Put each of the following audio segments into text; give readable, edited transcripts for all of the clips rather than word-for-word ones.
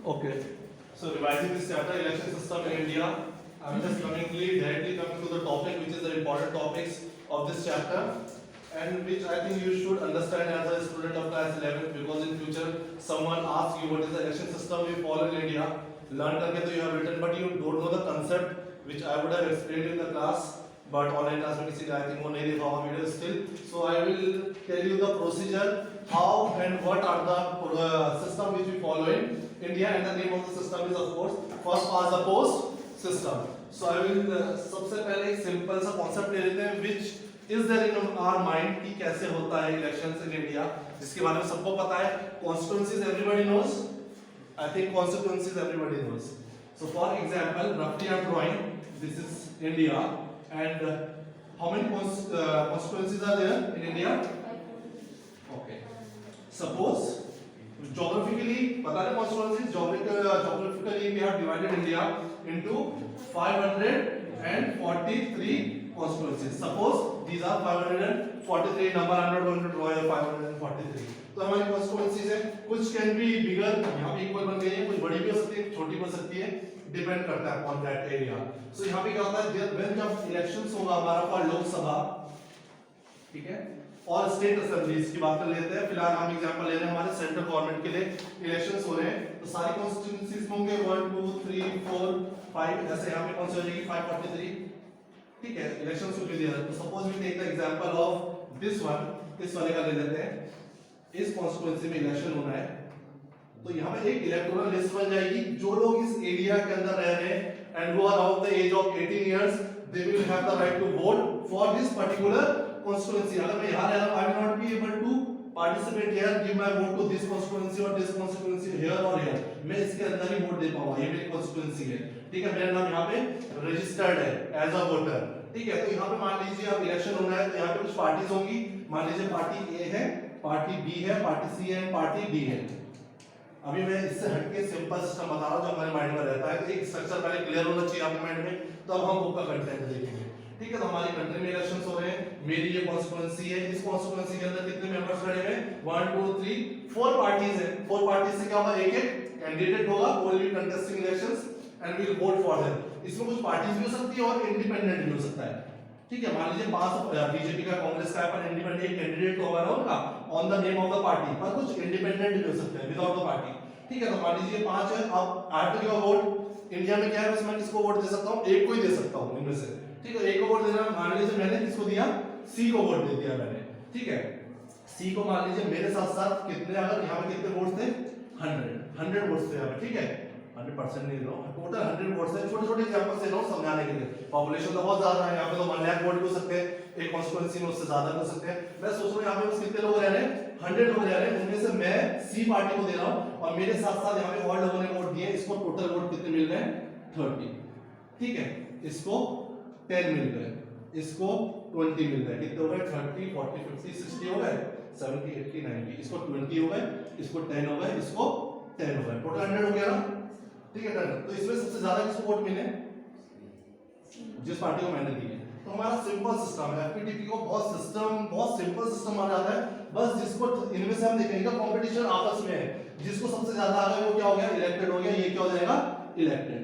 Okay. So revising this chapter, election system in India, I'm just directly coming to the topic, which is the important topics of this chapter, and which I think you should understand as a student of class 11, because in future someone asks you what is the election system we follow in India. Learn करके तो you have written, but you don't know the concept which I would have explained in the class. But online class में किसी ने I think वो नहीं देखा होगा video still. So I will tell you the procedure, how and what are the system which we follow in India, and the name of the system is of course first past the post system. So I will सबसे पहले एक simple सा concept ले लेते हैं which is there in our mind कि कैसे होता है elections in India, जिसके बारे में सबको पता है. Constituencies everybody knows. I think constituencies everybody knows. So for example, roughly I am drawing. This is India, and how many constituencies are there in India? Okay. Suppose geographically, पता है constituencies geographically we have divided India into 543 constituencies. Suppose these are 543 number. I'm not going to draw here 543. तो हमारी constituencies है, कुछ can be bigger, यहाँ पे equal बन गई है, कुछ बड़ी भी हो सकती है, छोटी भी हो सकती है, डिपेंड करता है on that area. So यहाँ पे क्या होता है, जब elections होगा हमारा for लोकसभा, ठीक है, और स्टेट असेंबलीज की बात कर लेते हैं. फिलहाल हम एग्जांपल ले रहे हैं हमारे सेंट्रल गवर्नमेंट के लिए इलेक्शंस हो रहे हैं, तो सारी कॉन्स्टिट्यूएंसीज होंगे 1 2 3 4 5, ऐसे यहाँ पे कौन सी हो जाएगी 543, ठीक है. इलेक्शंस को दिया है, तो suppose we take the example of this one, इस वाले का ले लेते हैं. इस कॉन्स्टिट्यूएंसी में इलेक्शन होना है, तो यहाँ पे एक इलेक्टोरल लिस्ट बन जाएगी. जो लोग इस एरिया के अंदर रह रहे हैं and who are of the age of 18 years, they will have the right to vote for this particular constituency. अगर मैं यहाँ रह रहा हूँ, I will not be able to participate here, give my vote to this constituency or this constituency here or here. मैं इसके अंदर ही vote दे पाऊंगा, ये मेरी constituency है, ठीक है. मेरा नाम यहाँ पे registered है as a voter, ठीक है. तो यहाँ पे मान लीजिए अब इलेक्शन होना है, तो यहाँ पे कुछ पार्टीज होंगी. मान लीजिए पार्टी ए है, पार्टी बी है, पार्टी सी है, पार्टी डी है. अभी मैं इससे हटके सिंपल सिस्टम बता रहा हूँ जो हमारे माइंड में रहता है. एक स्ट्रक्चर पहले क्लियर होना चाहिए आपके माइंड में, तो अब हम बुक का कंटेंट देखेंगे, ठीक है. तो हमारी कंट्री में इलेक्शंस हो रहे हैं, मेरी ये कॉन्स्टिट्यूएंसी है. इस कॉन्स्टिट्यूएंसी के अंदर कितने मेंबर्स खड़े हैं 1 2 3 4 पार्टीज हैं. 4 पार्टीज से क्या होगा, एक एक कैंडिडेट होगा, will be contesting elections and we will vote for them. इसमें कुछ पार्टीज भी हो सकती है और इंडिपेंडेंट भी हो सकता है, ठीक है. मान लीजिए 5 बीजेपी का, कांग्रेस का, पर इंडिपेंडेंट एक कैंडिडेट होगा ना उनका on the name of the party, पर कुछ इंडिपेंडेंट भी हो सकते हैं विदाउट द पार्टी, ठीक है. तो मान लीजिए 5 है. अब I have to give a vote. India में क्या है, बस मैं किसको वोट दे सकता हूं, एक को ही दे सकता हूं इनमें से, ठीक है. एक को वोट देना, मान लीजिए मैंने किसको दिया, सी को वोट दे दिया मैंने, ठीक है. सी को मान लीजिए मेरे साथ साथ कितने, अगर यहाँ पे कितने वोट्स थे 100 वोट्स थे यहाँ पे, ठीक है. 100% नहीं दे रहा हूँ, टोटल 100 वोट्स है. छोटे छोटे एग्जांपल से लो समझाने के लिए. पॉपुलेशन तो बहुत ज्यादा है यहाँ पे, तो 1 लाख वोट भी हो सकते हैं एक कॉन्स्टिट्यूएंसी में, उससे ज्यादा हो सकते हैं. मैं सोच रहा हूँ यहाँ पे बस कितने लोग रह रहे हैं, 100 लोग रह रहे हैं. उनमें से मैं सी पार्टी को दे रहा हूँ, और मेरे साथ साथ यहाँ पे और लोगों ने वोट दिए. इसको टोटल वोट कितने मिल गए 30, ठीक है. इसको 10 मिल गए, इसको 20 मिल गए. कितने हो गए 30 40 50 60 हो गए, 70 80 90. इसको 20 हो गए, इसको 10 हो गए, इसको 10 हो गए, टोटल 100 हो गया ना, ठीक है. तो इसमें सबसे ज्यादा किसको वोट मिले, जिस पार्टी को मैंने दी है. तो हमारा सिंपल सिस्टम है एफपीटीपी को, बहुत सिंपल सिस्टम आ जाता है. बस जिसको इनमें से हम देखेंगे कंपटीशन आपस में है, जिसको सबसे ज्यादा आ गया वो क्या हो गया, इलेक्टेड हो गया. ये क्या हो जाएगा, इलेक्टेड.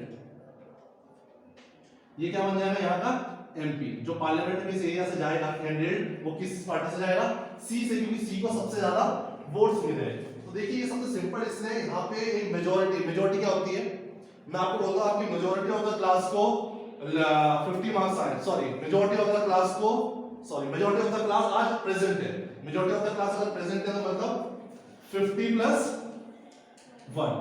ये क्या बन जाएगा यहाँ का एमपी. जो पार्लियामेंट में इस एरिया से जाएगा कैंडिडेट, वो किस पार्टी से जाएगा, सी से, क्योंकि सी को सबसे ज्यादा वोट्स मिले हैं. तो देखिए ये सबसे सिंपल. इसलिए यहाँ पे एक मेजॉरिटी क्या होती है, मैं आपको बोलता हूँ आपकी मेजॉरिटी ऑफ द क्लास को 50 मार्क्स आए, sorry majority of the class को, sorry majority of the class आज प्रेजेंट है. मेजॉरिटी ऑफ द क्लास अगर प्रेजेंट है तो मतलब 50 प्लस 1,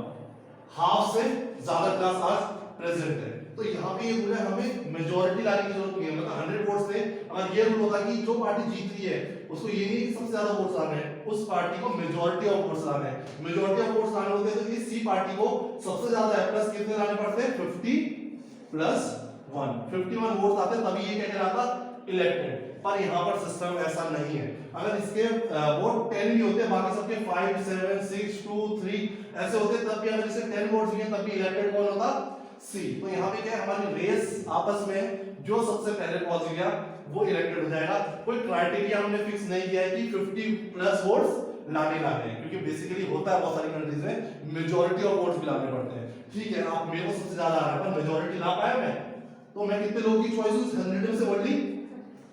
हाफ से ज्यादा क्लास आज प्रेजेंट है. तो यहाँ पे ये रूल है, हमें मेजॉरिटी लाने की जरूरत नहीं है. मतलब 100 वोट्स थे, अगर ये रूल होता कि जो पार्टी जीत रही है उसको ये नहीं कि सबसे ज्यादा वोट्स लाने हैं, उस पार्टी को मेजॉरिटी ऑफ वोट्स लाने हैं. मेजॉरिटी ऑफ वोट्स लाने होते हैं तो इस सी पार्टी को सबसे ज्यादा है, प्लस कितने लाने पड़ते हैं 50 प्लस 1, 51 वोट्स आते हैं, तभी ये क्या कहलाता इलेक्टेड. पर यहाँ पर सिस्टम ऐसा नहीं है. अगर इसके वोट 10 भी होते हैं, बाकी सबके 5 7 6 2 3 ऐसे होते, तब भी अगर इसे 10 वोट्स भी हैं, तब भी इलेक्टेड कौन होता, सी. तो यहाँ पे क्या है, हमारी रेस आपस में जो सबसे पहले पहुंच गया वो इलेक्टेड हो जाएगा. कोई क्राइटेरिया हमने फिक्स नहीं किया है कि 50 प्लस वोट्स लाने हैं, क्योंकि बेसिकली होता है बहुत सारी कंट्रीज में मेजॉरिटी ऑफ वोट्स भी लाने पड़ते हैं। ठीक है, आप मेरे को सबसे ज्यादा आ रहा है पर मेजॉरिटी ला पाया मैं, तो मैं कितने लोगों की चॉइस हूँ 100 में से ओनली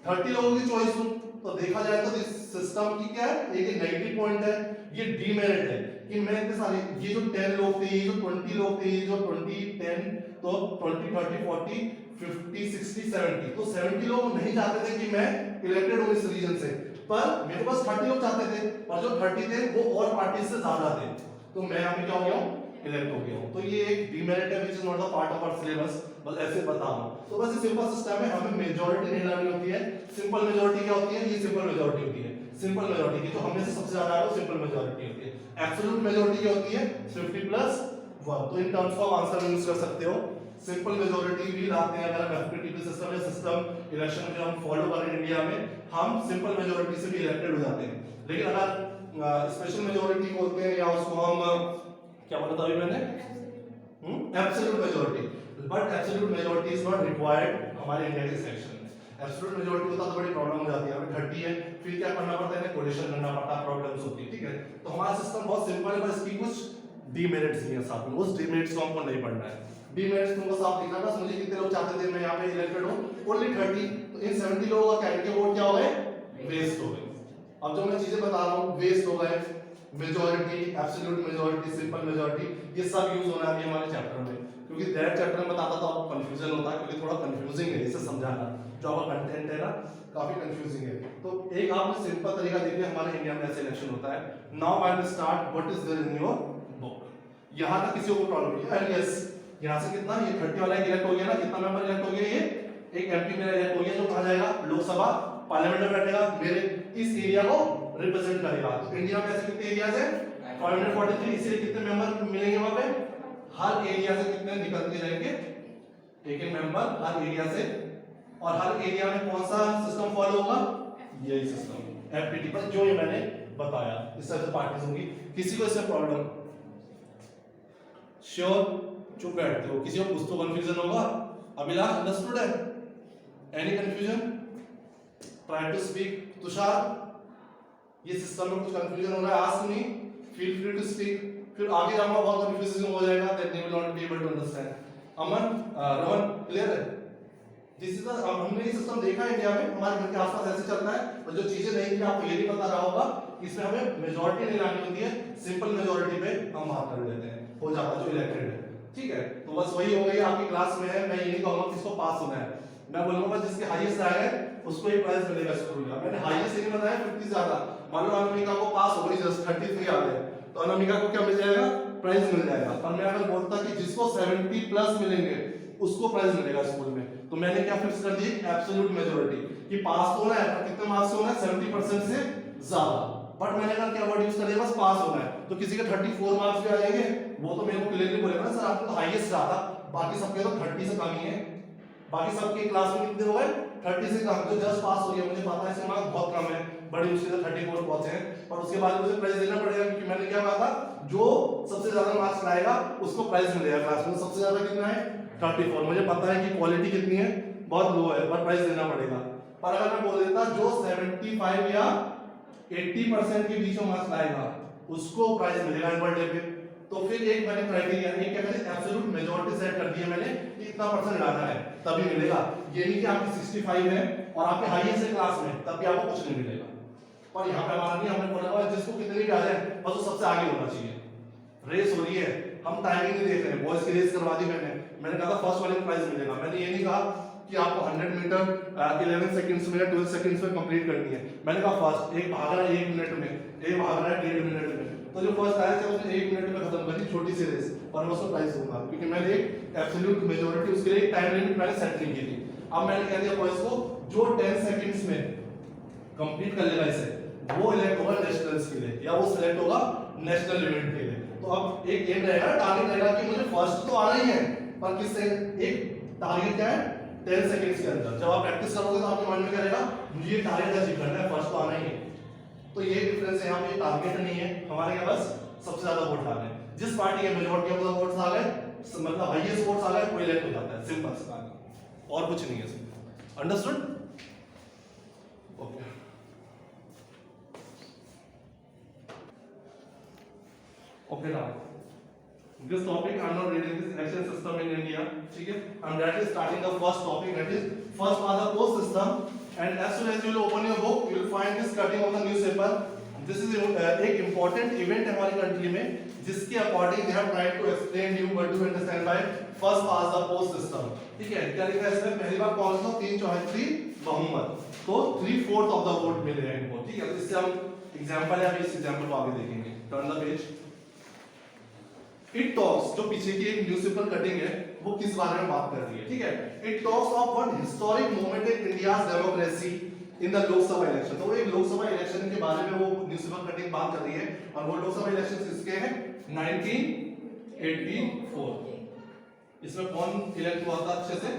30 लोगों की चॉइस हूँ। तो देखा जाए तो इस सिस्टम की क्या है, एक नेगेटिव पॉइंट है, ये डीमेरिट है कि मैं इतने सारे, ये जो 10 लोग थे, ये जो 20 लोग थे, ये जो 20 10 तो 20 30 40 50 60 70, तो 70 लोग नहीं चाहते थे कि मैं इलेक्टेड हूं इस रीजन से, पर मेरे पास 30 लोग चाहते थे, और जो 30 थे वो और पार्टी से ज्यादा थे, तो मैं यहाँ पे क्या हो गया हूँ, इलेक्ट हो गया हूँ। तो ये एक डीमेरिट है which is not the part of our syllabus, बस ऐसे बता रहा हूँ। तो बस ये सिंपल सिस्टम है, हमें मेजॉरिटी नहीं लानी होती है। सिंपल मेजॉरिटी क्या होती है, ये सिंपल मेजॉरिटी होती है। सिंपल मेजॉरिटी की जो हमें से सबसे ज्यादा है वो सिंपल मेजॉरिटी होती है। एब्सोल्यूट मेजॉरिटी क्या होती है 50 प्लस 1, तो इन टर्म्स को आप आंसर यूज कर सकते हो। सिंपल मेजॉरिटी भी लाते हैं अगर हम एफपीटीपी सिस्टम या सिस्टम इलेक्शन जो हम फॉलो कर रहे हैं इंडिया में, हम सिंपल मेजॉरिटी से भी इलेक्टेड हो जाते हैं। लेकिन अगर स्पेशल मेजॉरिटी बोलते हैं या उसको हम क्या बोला था अभी मैंने, absolute majority, but absolute majority is not required हमारे इंडिया के सिलेक्शन में। एब्सोल्यूट मेजॉरिटी होता तो बड़ी प्रॉब्लम हो जाती है, हमें 30 है फिर क्या करना पड़ता है, कोलिशन करना पड़ता है, प्रॉब्लम्स होती है। ठीक है, तो हमारा सिस्टम बहुत सिंपल है, बस इसकी कुछ डीमेरिट्स भी हैं साथ में, उस डीमेरिट्स को हमको नहीं पढ़ना है। डीमेरिट्स तुमको साफ दिखा था, मुझे कितने लोग चाहते थे मैं यहाँ पे इलेक्टेड हूँ, ओनली 30, तो इन 70 लोगों का कैंडिडेट वोट क्या हो गए, वेस्ट हो गए। अब जो मैं चीजें बता रहा हूँ वेस्ट हो गए, majority, absolute majority, simple majority, ये सब यूज होना है हमारे चैप्टर में, क्योंकि दैट चैप्टर में बताता तो आपको कंफ्यूजन होता है, क्योंकि थोड़ा कंफ्यूजिंग है इसे समझाना, जो आपका कंटेंट है ना काफी कंफ्यूजिंग है। तो एक आपने सिंपल तरीका देखिए हमारे इंडिया में ऐसे इलेक्शन होता है। Now I will start what is there in your book. यहां तक किसी को प्रॉब्लम नहीं है, यस यहां से कितना, ये 30 वाला इलेक्ट हो गया ना, कितना मेंबर इलेक्ट हो गया, ये एक एमपी मेरा इलेक्ट हो गया, जो कहां जाएगा, लोकसभा पार्लियामेंट में बैठेगा, मेरे इस एरिया को रिप्रेजेंट करेगा। तो इंडिया में ऐसे कितने एरियाज है 543, इसलिए कितने मेंबर मिलेंगे वहां पे, हर एरिया से कितने निकल के जाएंगे, एक मेंबर हर एरिया से, और हर एरिया में कौन सा सिस्टम फॉलो होगा, यही सिस्टम एफपीटी पर जो ये मैंने बताया, इस तरह से पार्टीज होंगी। किसी को इसमें प्रॉब्लम, श्योर चुप बैठते हो, किसी को कुछ तो कंफ्यूजन होगा, अभिलाष अंडरस्टूड है, any confusion, try to speak, Tushar ये सिस्टम में कुछ कंफ्यूजन हो रहा है, ask me, feel free to speak, फिर आगे जाऊंगा बहुत कंफ्यूजिंग हो जाएगा, that you will not be able to understand. Aman Raman clear है, दिस इज हमने ये सिस्टम देखा है इंडिया में, हमारे घर के आसपास ऐसे चलता है, और जो चीजें नहीं थी आपको ये नहीं पता रहा होगा, इसमें हमें मेजॉरिटी नहीं लानी होती है, सिंपल मेजॉरिटी पे हम बात कर लेते हैं, हो जाता जो इलेक्टेड है। ठीक है, तो बस वही हो गई आपकी क्लास में है, मैं ये नहीं कहूंगा किसको पास होना है, मैं बोलूंगा जिसके हाईएस्ट आएगा उसको ही प्राइज मिलेगा स्कूल का। मैंने हाईएस्ट नहीं बताया 50 ज्यादा, मान लो अनामिका को पास हो गई जस्ट 33 आ गए, तो अनामिका को क्या मिल जाएगा, प्राइज मिल जाएगा। पर मैं अगर बोलता कि जिसको 70 प्लस मिलेंगे उसको प्राइज मिलेगा स्कूल में, तो मैंने क्या फिक्स कर दी, एब्सोल्यूट मेजॉरिटी, कि पास होना है पर कितने मार्क्स से होना है, 70% से ज्यादा, बट मैंने कहा क्या वर्ड यूज कर दिया, बस पास होना है। तो किसी के 34 मार्क्स भी आ जाएंगे, वो तो मेरे को क्लियरली बोलेगा ना सर आपको तो हाईएस्ट आता, बाकी सबके तो 30 से कम ही है, बाकी सबके क्लास में कितने हो गए 30 से कम, जो जस्ट पास हो गया, मुझे पता है इसके मार्क्स बहुत कम है, बड़ी मुश्किल से 34 पहुंचे हैं, पर उसके बाद मुझे प्राइज देना पड़ेगा, क्योंकि मैंने क्या कहा था, जो सबसे ज्यादा मार्क्स लाएगा उसको प्राइज मिलेगा क्लास में, सबसे ज्यादा कितना है 34, मुझे पता है कि क्वालिटी कितनी है, बहुत लो है, पर प्राइज देना पड़ेगा। पर अगर मैं बोल देता जो 75 या 80% के बीच में मार्क्स लाएगा उसको प्राइज मिलेगा एनुअल डे पे, तो फिर एक मैंने क्राइटेरिया, एक क्या कहते हैं एब्सोल्यूट मेजॉरिटी सेट कर दी है मैंने कि इतना परसेंट लाना है तभी मिलेगा, ये नहीं कि आपकी 65 है और आपके हाईएस्ट है क्लास में तब भी आपको कुछ नहीं मिलेगा। पर यहाँ पे हमारा नहीं, हमने बोला जिसको कितने भी आ जाए बस वो सबसे आगे होना चाहिए। रेस हो रही है, हम टाइमिंग नहीं देख रहे हैं, बॉयज की रेस करवा दी मैंने कहा था फर्स्ट वाले को प्राइज मिलेगा, मैंने ये नहीं कहा कि आपको 100 मीटर 11 सेकंड्स में या 12 सेकंड्स में कंप्लीट करनी है, मैंने कहा फर्स्ट एक भाग रहा है 1 मिनट में, एक भाग रहा है 1.5 मिनट में, तो जो फर्स्ट आया था उसने 1 मिनट में खत्म कर दी छोटी सी रेस, और मैं उसको प्राइज दूंगा क्योंकि मैंने एक एब्सोल्यूट मेजॉरिटी उसके लिए एक टाइम लिमिट मैंने सेट नहीं की थी। अब मैंने कह दिया बॉयज को जो 10 सेकंड्स में कंप्लीट कर लेगा इसे वो इलेक्ट होगा नेशनल्स के लिए या वो सिलेक्ट होगा नेशनल इवेंट के लिए। तो अब एक एम रहेगा, टारगेट रहेगा कि मुझे फर्स्ट तो आना ही है, पर किससे एक टारगेट क्या है 10 सेकंड्स के अंदर। जब आप प्रैक्टिस करोगे तो आपके मन में क्या रहेगा मुझे ये टारगेट अचीव करना है, फर्स्ट तो आना ही है। तो ये डिफरेंस है, यहाँ पे टारगेट नहीं है हमारे के बस सबसे ज्यादा वोट डालने, जिस पार्टी के मेजॉरिटी ऑफ द वोट्स आ गए मतलब हाईएस्ट वोट्स आ गए कोई इलेक्ट हो जाता है, सिंपल सा, और कुछ नहीं है इसमें। अंडरस्टूड? ओके ओके ना This topic I'm not reading this election system in India. ठीक है? I'm directly starting the first topic, that is first are the post system, and as soon as you will open your book, you will find this cutting of the newspaper. This is एक important event है हमारी country में, जिसके according they have tried to explain you what to understand by first past the post system. ठीक है? क्या लिखा है इसमें? पहली बार कौन सा 3/4 बहुमत, तो 3/4 of the vote मिले हैं इनको. ठीक है? तो इससे हम एग्जांपल है, अभी इस एग्जांपल को आगे देखेंगे. Turn the page. It talks, जो पीछे की एक न्यूज़पेपर कटिंग है, वो किस बारे में बात कर रही है. ठीक है? It talks of one historic moment in India's democracy in the Lok Sabha election. तो एक लोकसभा इलेक्शन के बारे में वो न्यूज़पेपर कटिंग बात कर रही है, और वो लोकसभा इलेक्शन किसके हैं? 1984. इसमें कौन इलेक्ट हुआ था अच्छे से?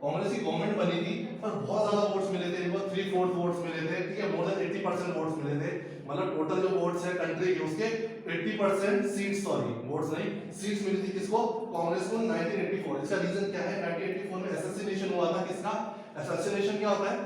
कांग्रेस की गवर्नमेंट बनी थी, पर बहुत ज्यादा वोट्स मिले थे इनको, 3/4 वोट्स मिले थे. ठीक है? मोर देन 80% वोट्स मिले थे. मतलब टोटल जो वोट्स है कंट्री के, उसके 80% सीट्स, सॉरी वोट्स नहीं, सीट्स मिली थी किसको? कांग्रेस को 1984. इसका रीजन क्या है? 1984 में असैसिनेशन हुआ था. किसका असैसिनेशन? क्या होता है?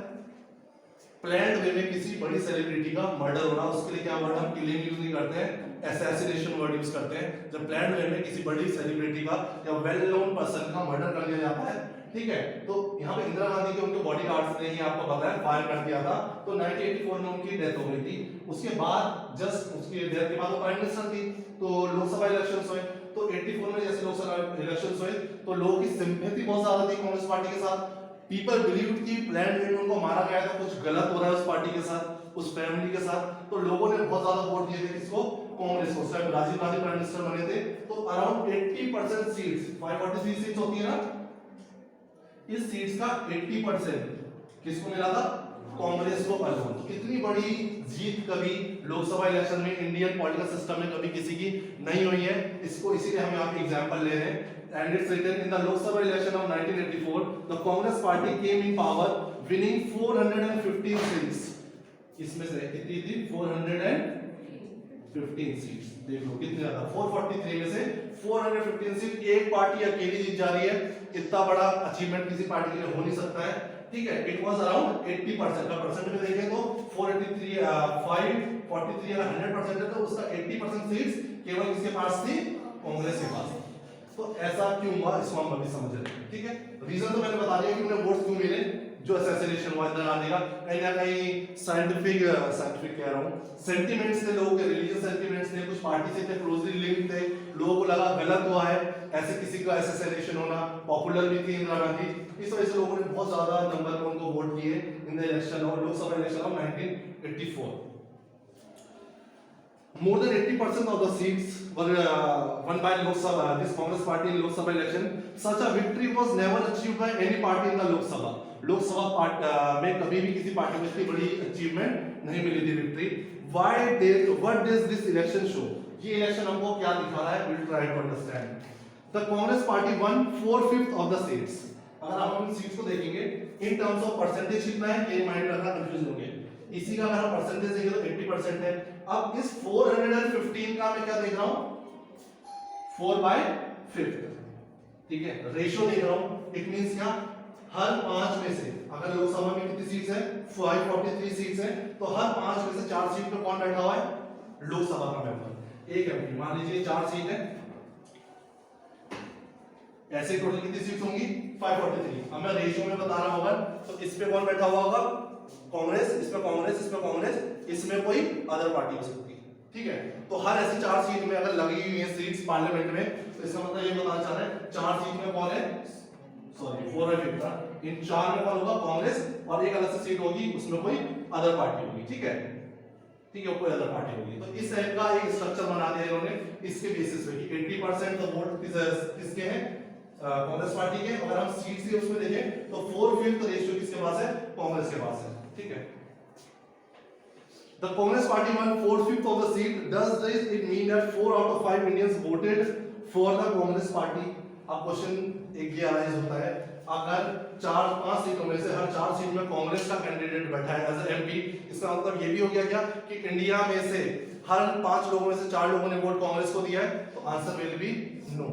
प्लान्ड वे में किसी बड़ी सेलिब्रिटी का मर्डर होना. उसके लिए क्या वर्ड हम किलिंग यूज नहीं करते हैं, असैसिनेशन वर्ड यूज करते हैं. जब प्लान्ड वे में किसी बड़ी सेलिब्रिटी का या वेल नोन पर्सन का मर्डर कर दिया जाता है. ठीक है? तो यहाँ पे इंदिरा गांधी के उनके बॉडीगार्ड्स ने ही आपको पता है फायर कर दिया था. तो 1984 में उनकी डेथ हो गई थी. उसके बाद जस्ट उसकी डेथ के बाद वो प्राइम मिनिस्टर थी. तो लोकसभा इलेक्शंस हुए. तो 84 में जैसे लोकसभा इलेक्शंस हुए, तो लोगों की सिंपैथी बहुत ज्यादा थी कांग्रेस पार्टी के साथ. पीपल बिलीव कि प्लान्ड वे में उनको मारा गया था, कुछ गलत हो रहा है उस पार्टी के साथ, उस फैमिली के साथ. तो लोगों ने बहुत ज्यादा वोट दिए थे किसको? कांग्रेस को. शायद राजीव गांधी प्राइम मिनिस्टर बने थे. तो अराउंड 80% सीट्स, 543 सीट्स होती है ना, इस सीट्स का 80% किसको मिला था? कांग्रेस को अलोन. तो इतनी बड़ी जीत कभी लोकसभा इलेक्शन में इंडियन पॉलिटिकल सिस्टम में कभी किसी की नहीं हुई है. इसको इसीलिए हम यहाँ पे एग्जांपल ले रहे हैं. And it's written in the Lok Sabha election of 1984, the Congress party came in power, winning 415 seats. इसमें से कितनी थी? 415 सीट्स. देख लो कितने ज्यादा, 443 में से 415 सीट एक पार्टी अकेली जीत जा रही है. इतना बड़ा अचीवमेंट किसी पार्टी के लिए हो नहीं सकता है. ठीक है? It was around 80%. का परसेंट में देखें तो 483 543 अगर 100% है तो उसका 80% सीट्स केवल किसके पास थी? कांग्रेस के पास. तो ऐसा क्यों हुआ, इसको हम अभी समझ रहे हैं. ठीक है? रीजन तो मैंने बता दिया कि उन्हें वोट्स क्यों मिले. जो असैसिनेशन हुआ इंदिरा गांधी का, कहीं ना कहीं साइंटिफिक कह रहा हूँ, सेंटिमेंट्स थे लोगों के, रिलीजियस सेंटिमेंट्स थे, कुछ पार्टी से थे क्लोजली लिंक्ड थे. लोगों को लगा गलत हुआ है ऐसे किसी का असैसिनेशन होना. पॉपुलर भी थी इंदिरा गांधी, इस वजह से लोगों ने बहुत ज्यादा नंबर में उनको वोट दिए इन द इलेक्शन और Lok Sabha election of 1984. More than 80% of the seats were won by Lok Sabha, this Congress party in Lok Sabha election. Such a victory was never achieved by any party in the Lok Sabha. Lok Sabha में कभी भी किसी party को इतनी बड़ी achievement नहीं मिली थी victory. What does this election show? ये इलेक्शन हमको क्या दिखा रहा है? We'll try to understand. The Congress party won 4/5 of the seats. अगर आप इन सीट्स को देखेंगे in terms of percentage कितना है, ये माइंड रखना कंफ्यूज होंगे. इसी का अगर हम परसेंटेज देखें तो 80% है. अब इस 415 का मैं क्या देख रहा हूं? 4/5. ठीक है? रेशियो देख रहा हूं. इट मींस क्या? हर 5 में से, अगर लोकसभा में कितनी सीट्स है? 543 सीट्स है, तो हर 5 में से 4 सीट पे कौन बैठा हुआ है? लोकसभा का मेंबर. एक एमपी. मान लीजिए 4 सीट है, ऐसे टोटल कितनी सीट्स होंगी? 543. अब मैं रेशियो में बता रहा हूं, तो इस पे कौन बैठा हुआ होगा? कांग्रेस. इसमें कांग्रेस, इसमें कांग्रेस, इसमें कोई अदर पार्टी हो सकती है. ठीक है? तो हर ऐसी 4 सीट में अगर लगी हुई है सीट्स पार्लियामेंट में, तो इसका मतलब ये बताना चाह रहे हैं 4 सीट में कौन है? सॉरी 4/5. इन 4 में कौन होगा? कांग्रेस. और एक अलग से सीट होगी, उसमें कोई अदर पार्टी होगी. ठीक है? ठीक है? कोई अदर पार्टी होगी. तो इस टाइप का एक स्ट्रक्चर बना दिया इन्होंने इसके बेसिस पे कि 80% द वोट किसके हैं? कांग्रेस पार्टी के. अगर हम सीट्स की उसमें देखें तो 4/5 रेशियो किसके पास है? कांग्रेस के पास है. ठीक है? The Congress party won 4/5 of the seat. Does this it mean that 4 out of 5 Indians voted for the Congress party? अब क्वेश्चन एक ये अराइज होता है, अगर 4-5 सीटों में से हर 4 सीट में कांग्रेस का कैंडिडेट बैठा है एज एमपी, इसका मतलब ये भी हो गया क्या कि इंडिया में से हर 5 लोगों में से 4 लोगों ने वोट कांग्रेस को दिया है? तो आंसर विल बी नो.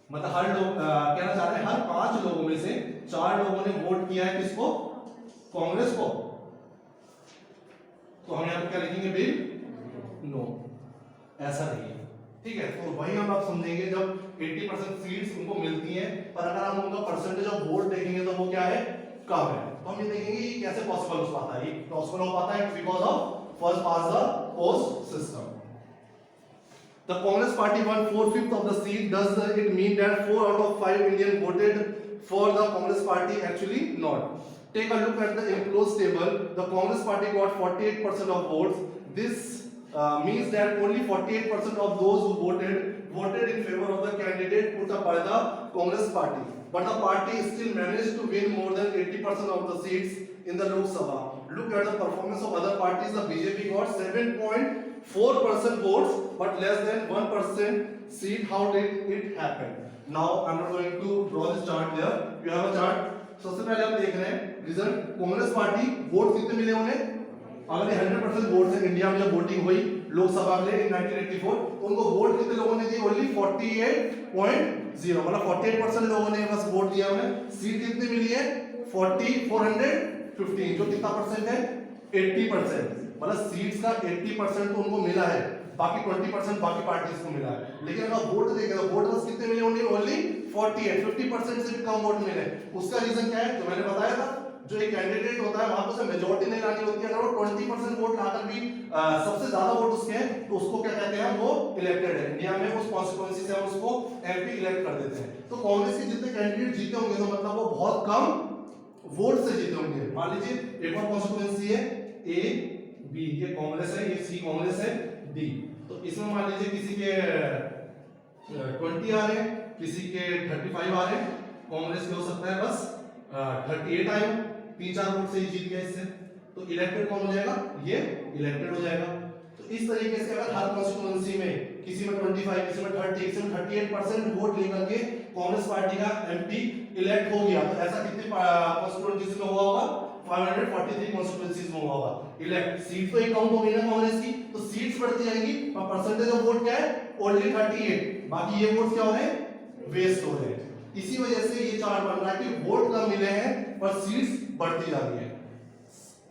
मतलब हर लोग कहना चाह रहे हैं हर 5 लोगों में से 4 लोगों ने वोट किया है किसको? कांग्रेस को. तो हम यहाँ पे क्या लिखेंगे? Bill no. ऐसा नहीं है, ठीक है। तो वही हम आप समझेंगे जब 80% सीट्स उनको मिलती हैं, पर अगर हम उनका परसेंटेज ऑफ वोट देखेंगे तो वो क्या है, कम है। तो हम ये देखेंगे कि कैसे पॉसिबल हो पाता है, ये पॉसिबल हो पाता है because of first pass the post system. The Congress party won 4/5 of the seat. Does it mean that 4 out of 5 Indians voted for the Congress party? Actually, not. Take a look at the enclosed table. The Congress party got 48% of votes. This means that only 48% of those who voted in favor of the candidate put up by the Congress party. But the party still managed to win more than 80% of the seats in the Lok Sabha. Look at the performance of other parties. The BJP got 7.4% votes, but less than 1% seat. How did it happen? Now I'm not going to draw this chart here. You have a chart. सबसे पहले हम देख रहे हैं result. Congress party vote कितने मिले उन्हें, अगर ये 100% वोट है इंडिया में जब वोटिंग हुई लोकसभा के लिए इन 1984, तो उनको वोट कितने लोगों ने दी, ओनली 48.0, मतलब 48% लोगों ने बस वोट दिया उन्हें। सीट कितनी मिली है 415, जो कितना परसेंट है 80%, मतलब सीट्स का 80% तो उनको मिला है, बाकी 20% बाकी पार्टीज को मिला है। लेकिन अगर वोट देखें तो वोट बस कितने मिले उन्हें, ओनली 48, 50% से भी कम वोट मिले। उसका रीजन क्या है, जो मैंने बताया था, जो एक कैंडिडेट होता है वहां पर से मेजॉरिटी नहीं लानी होती है। अगर वो 20% वोट लाकर भी सबसे ज्यादा वोट उसके हैं तो उसको क्या कहते हैं, वो इलेक्टेड है। इंडिया में उस कॉन्स्टिट्यूएंसी से हम उसको एमपी इलेक्ट कर देते हैं। तो कांग्रेस के जितने कैंडिडेट जीते होंगे तो मतलब वो बहुत कम वोट से जीते होंगे। मान लीजिए एक और कॉन्स्टिट्यूएंसी है ए बी, ये कांग्रेस है, ये सी कांग्रेस है, डी, तो इसमें मान लीजिए किसी के 20 आ रहे हैं, किसी के 35 आ रहे हैं, कांग्रेस के हो सकता है बस 38 आए, 3-4 वोट से ही जीत गया इससे, तो इलेक्टेड कौन हो जाएगा, ये इलेक्टेड हो जाएगा। तो इस तरीके से अगर हर कॉन्स्टिट्यूएंसी में किसी में 25, किसी में 30, किसी में 38% वोट लेकर के कांग्रेस पार्टी का एमपी इलेक्ट हो गया, तो ऐसा कितने कॉन्स्टिट्यूएंसीज में हुआ होगा, 543 कॉन्स्टिट्यूएंसीज में हुआ होगा इलेक्ट। सीट तो एक काउंट हो गई ना कांग्रेस की, तो सीट्स बढ़ती जाएंगी और परसेंटेज ऑफ वोट क्या है, ओनली 38, बाकी ये वोट क्या हो रहे हैं, वेस्ट हो रहे हैं। इसी वजह से ये चार्ट बन रहा है कि वोट कम मिले हैं पर सीट्स बढ़ती जा रही है।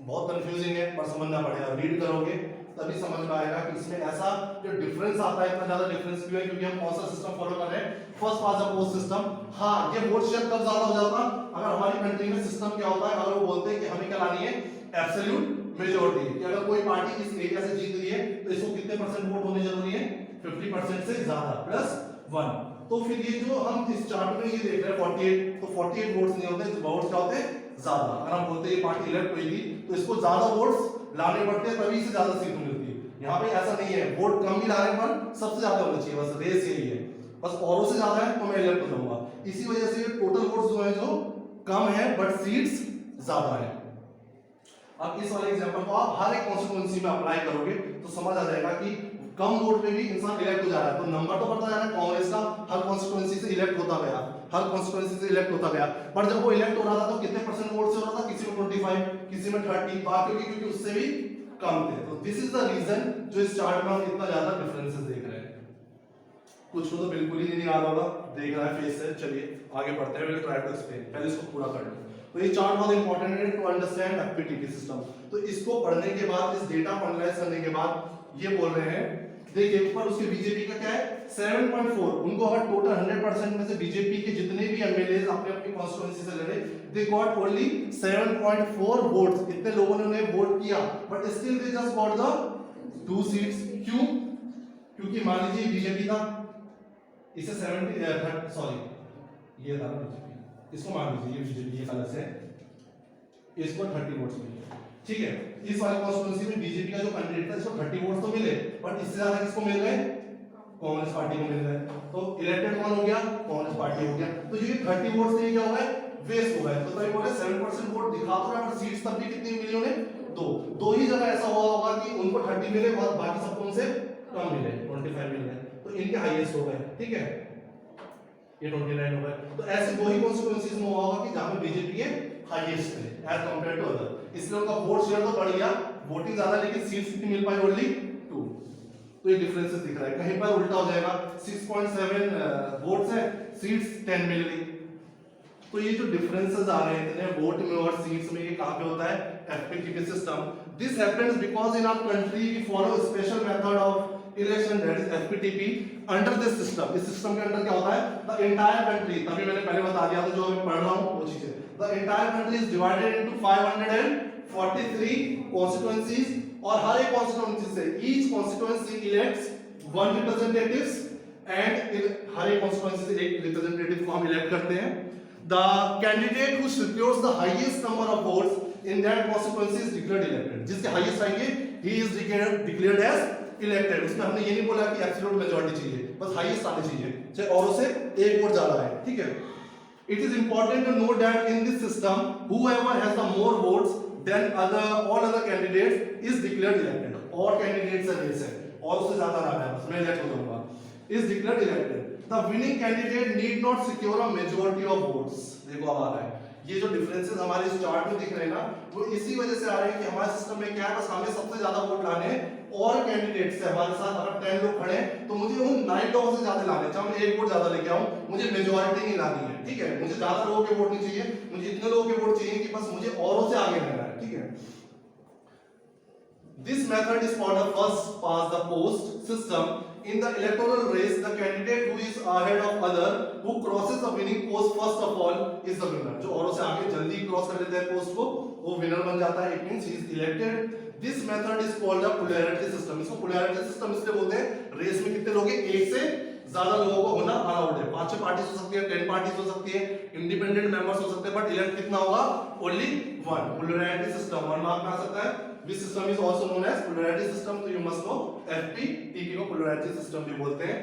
बहुत कंफ्यूजिंग है पर समझना पड़ेगा, रीड करोगे तभी समझ में आएगा कि इसमें ऐसा जो डिफरेंस आता है, इतना ज्यादा डिफरेंस क्यों है, क्योंकि हम कौन सा सिस्टम फॉलो कर रहे हैं, first pass the post system. हाँ, ये वोट शेयर कब ज्यादा हो जाता अगर हमारी कंट्री में सिस्टम क्या होता है, अगर वो बोलते हैं कि हमें क्या लानी है, एब्सोल्यूट मेजॉरिटी, कि अगर कोई पार्टी इस एरिया से जीत रही है तो इसको कितने परसेंट वोट होने जरूरी है, 50% से ज्यादा प्लस 1। तो फिर ये जो हम इस चार्ट में ये देख रहे हैं 48, तो 48 वोट्स नहीं होते, वोट्स क्या होते हैं ज्यादा। अगर हम बोलते हैं ये पार्टी इलेक्ट हुई थी तो इसको ज्यादा वोट्स लाने पड़ते हैं तभी इसे ज्यादा सीट मिलती है। यहाँ पे ऐसा नहीं है, वोट कम भी ला रहे हैं पर सबसे ज्यादा होना चाहिए, बस रेस यही है, बस औरों से ज्यादा है तो मैं इलेक्ट हो जाऊंगा। इसी वजह से टोटल वोट्स जो है जो कम है बट सीट्स ज्यादा है। अब इस वाले एग्जांपल को आप हर एक कॉन्स्टिट्यूएंसी में अप्लाई करोगे तो समझ आ जाएगा कि कम वोट में भी इंसान इलेक्ट हो जा रहा है, तो नंबर तो बढ़ता जा रहा है, कांग्रेस का हर कॉन्स्टिट्यूएंसी से इलेक्ट होता गया, हर कॉन्स्टिट्यूएंसी से इलेक्ट होता गया। पर जब वो इलेक्ट हो रहा था तो कितने परसेंट वोट से हो रहा था, किसी में 25, किसी में 30, बाकी क्योंकि उससे भी कम थे। तो दिस इज द रीजन जो इस चार्ट में हम इतना ज्यादा डिफरेंसेस देख रहे हैं। कुछ को तो बिल्कुल ही नहीं आ रहा होगा, देख रहा है फेस से। चलिए आगे बढ़ते हैं, विल ट्राई टू एक्सप्लेन, पहले इसको पूरा कर लो। तो ये चार्ट बहुत इंपॉर्टेंट है टू अंडरस्टैंड एफपीटीपी सिस्टम। तो इसको पढ़ने के बाद, इस डेटा को एनालाइज करने के बाद ये बोल रहे हैं, देखिए ऊपर उसके बीजेपी का क्या है 7.4, उनको अगर टोटल 100% में से बीजेपी के जितने भी एमएलएज अपने अपनी कॉन्स्टिट्यूएंसी से लड़े, दे गॉट ओनली 7.4 वोट्स, इतने लोगों ने उन्हें वोट किया, but still they just got the 2 seats. क्यों? क्योंकि मान लीजिए बीजेपी था, इसे 70 सॉरी ये था बीजेपी, इसको मान लीजिए ये बीजेपी ये कलर से, इसको 30 वोट्स मिले, ठीक है। इस वाले कॉन्स्टिट्यूएंसी में बीजेपी का जो कैंडिडेट था इसको 30 वोट्स तो मिले, बट इससे ज्यादा किसको मिल गए, कांग्रेस पार्टी को मिल गए, तो इलेक्टेड कौन हो गया, कांग्रेस पार्टी हो गया। तो ये 30 वोट्स से क्या हो गए, वेस्ट हो गए। तो तभी बोले 7% वोट दिखा तो रहा है, पर सीट्स तब भी कितनी मिली उन्हें, दो ही जगह ऐसा हुआ होगा कि उनको 30 मिले और बाकी सबको उनसे कम मिले, 25 मिल गए, तो इनके हाईएस्ट हो गए, ठीक है, ये 29 हो गए। तो ऐसे दो ही कॉन्स्टिट्यूएंसीज में हुआ होगा कि जहां पे बीजेपी के हाईएस्ट है एज कंपेयर टू अदर, इसलिए उनका वोट शेयर तो बढ़ गया, वोटिंग ज्यादा, लेकिन सीट्स कितनी मिल पाई, ओनली 2। तो ये डिफरेंसेस दिख रहा है। कहीं पर उल्टा हो जाएगा, 6.7 वोट्स है, सीट्स 10 मिल गई। तो ये जो डिफरेंसेस आ रहे हैं इतने वोट में और सीट्स में, ये कहां पे होता है, FPTP system. This happens because in our country we follow special method of election, that is FPTP. Under this system, इस सिस्टम के अंदर क्या होता है, the entire country, तभी मैंने पहले बता दिया था जो मैं पढ़ रहा हूँ वो चीजें, the entire country is divided into 543 constituencies और हर एक constituency से each constituency elects one representatives and हर एक constituency से एक representative को हम elect करते हैं. The candidate who secures the highest number of votes in that constituency is declared elected. जिसके highest आएंगे he is declared as elected. उसमें हमने ये नहीं बोला कि absolute majority चाहिए, बस highest आने चाहिए, चाहे औरों से एक वोट ज्यादा है, ठीक है. It is important to note that in this system, whoever has the more votes than all other candidates is declared elected. और candidates से रेस है, और उससे ज्यादा रहा है, बस मैं elect हो जाऊंगा. Is declared elected. The winning candidate need not secure a majority of votes. देखो अब आ रहा है, ये जो डिफरेंसेस हमारे इस चार्ट में दिख रहे हैं ना, वो इसी वजह से आ रहे हैं कि हमारे सिस्टम में क्या है, बस हमें सबसे ज्यादा वोट लाने हैं और कैंडिडेट से हमारे साथ अगर 10 लोग खड़े हैं तो मुझे उन 9 लोगों से ज्यादा लाने हैं, चाहे मैं एक वोट ज्यादा लेके आऊं, मुझे मेजॉरिटी नहीं लानी है, ठीक है. मुझे ज्यादा लोगों के वोट नहीं चाहिए, मुझे इतने लोगों के वोट चाहिए कि बस मुझे औरों से आगे रहना है, ठीक है. This method is called a first past the post system. In the electoral race, the candidate who is ahead of other, who crosses the winning post first of all, is the winner. जो औरों से आगे जल्दी cross कर लेता है post को, वो विनर बन जाता है. It means he is elected. This method is called a plurality system. इसको plurality system इसलिए बोलते हैं, रेस में कितने लोग हैं, एक से ज्यादा लोगों को होना अलाउड है. 5-6 पार्टीज हो सकती है, 10 पार्टीज हो सकती है, इंडिपेंडेंट मेंबर्स हो सकते हैं, बट इलेक्ट कितना होगा, only one. Plurality system 1 mark में आ सकता है. This system is also known as plurality system, तो you must know FPTP को plurality system भी बोलते हैं.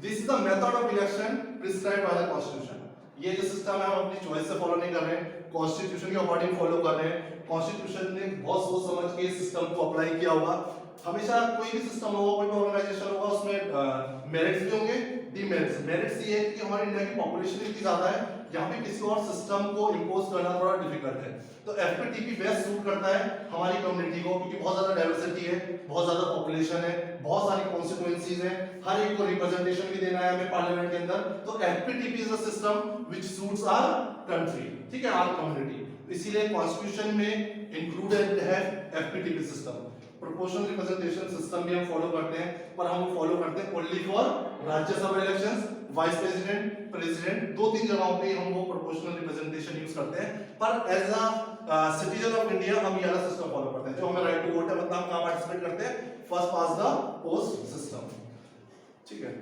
This is the method of election prescribed by the constitution. ये जो सिस्टम है हम अपनी चॉइस से फॉलो नहीं कर रहे हैं, कॉन्स्टिट्यूशन के अकॉर्डिंग फॉलो कर रहे हैं. कॉन्स्टिट्यूशन ने बहुत सोच समझ के इस सिस्टम को अप्लाई किया होगा. हमेशा कोई भी सिस्टम होगा, कोई भी ऑर्गेनाइजेशन होगा, उसमें मेरिट्स भी होंगे, डीमेरिट्स. मेरिट्स ये है कि हमारे इंडिया की पॉपुलेशन इतनी ज्यादा है, यहाँ पे किसी और सिस्टम को इंपोज करना थोड़ा डिफिकल्ट है. तो एफपीटीपी बेस्ट सूट करता है हमारी कम्युनिटी को, क्योंकि बहुत ज्यादा डाइवर्सिटी है, बहुत ज्यादा पॉपुलेशन है, बहुत सारी कॉन्स्टिट्यूएंसीज हैं, हर एक को रिप्रेजेंटेशन भी देना है हमें पार्लियामेंट के अंदर. तो FPTP is a system which suits our country, ठीक है, आवर कम्युनिटी. इसीलिए कॉन्स्टिट्यूशन में इंक्लूडेड है FPTP system. Proportional representation system भी हम फॉलो करते हैं, पर हम फॉलो करते हैं only for Rajya Sabha elections, vice president, president, 2-3 जगहों पे हम वो प्रोपोर्शनल रिप्रेजेंटेशन यूज करते हैं. पर as a citizen of India हम ये वाला सिस्टम फॉलो करते हैं, जो हमें राइट टू वोट है, मतलब हम कहां पार्टिसिपेट करते हैं, first pass the post system, ठीक है.